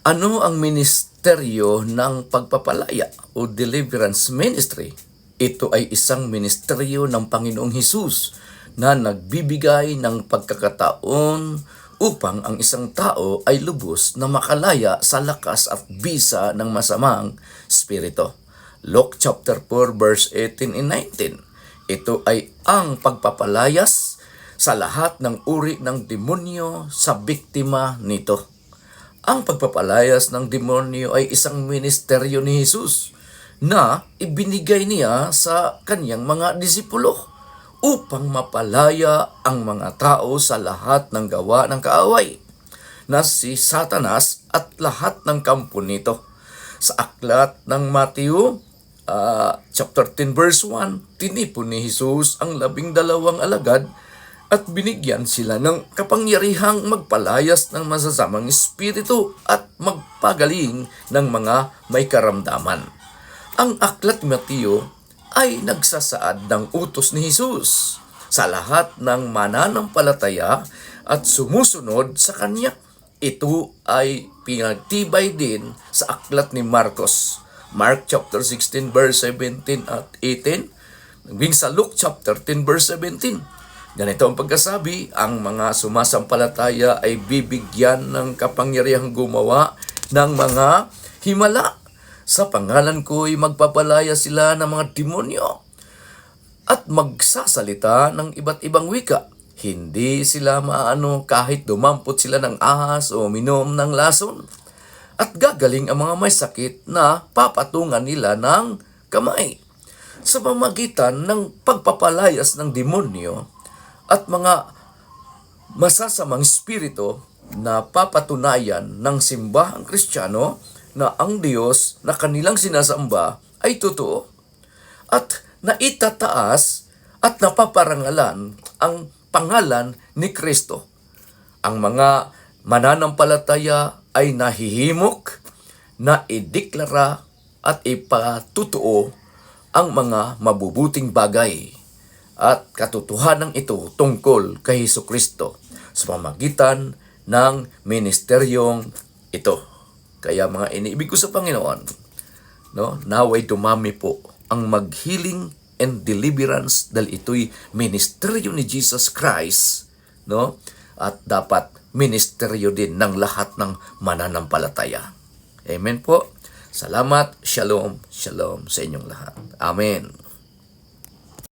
Ano ang ministeryo ng pagpapalaya o deliverance ministry? Ito ay isang ministeryo ng Panginoong Hesus na nagbibigay ng pagkakataon upang ang isang tao ay lubos na makalaya sa lakas at bisa ng masamang spirito. Luke chapter 4 verse 18 and 19. Ito ay ang pagpapalayas sa lahat ng uri ng demonyo sa biktima nito. Ang pagpapalayas ng demonyo ay isang ministeryo ni Jesus na ibinigay niya sa kanyang mga disipulo upang mapalaya ang mga tao sa lahat ng gawa ng kaaway na si Satanas at lahat ng kampo nito. Sa aklat ng Mateo chapter 10 verse 1, tinipon ni Jesus ang 12 alagad at binigyan sila ng kapangyarihang magpalayas ng masasamang espiritu at magpagaling ng mga may karamdaman. Ang aklat ni Mateo ay nagsasaad ng utos ni Jesus sa lahat ng mananampalataya at sumusunod sa kanya. Ito ay pinagtibay din sa aklat ni Marcos. Mark chapter 16 verse 17 at 18, naging sa Luke chapter 10 verse 17. Ganito ang pagkasabi, ang mga sumasampalataya ay bibigyan ng kapangyarihang gumawa ng mga himala. Sa pangalan ko'y magpapalaya sila ng mga demonyo at magsasalita ng iba't ibang wika. Hindi sila maano kahit dumampot sila ng ahas o minom ng lason. At gagaling ang mga may sakit na papatungan nila ng kamay. Sa pamamagitan ng pagpapalayas ng demonyo at mga masasamang espiritu na papatunayan ng simbahang Kristiyano na ang Diyos na kanilang sinasamba ay totoo at naitataas at napaparangalan ang pangalan ni Kristo. Ang mga mananampalataya ay nahihimok na ideklara at ipatutuo ang mga mabubuting bagay at katotohanan ito tungkol kay Hesukristo sa pamamagitan ng ministeryong ito. Kaya mga iniibig ko sa Panginoon, naway dumami po ang maghealing and deliverance dahil ito'y ministeryo ni Jesus Christ, at dapat ministeryo din ng lahat ng mananampalataya. Amen po. Salamat. Shalom. Shalom sa inyong lahat. Amen.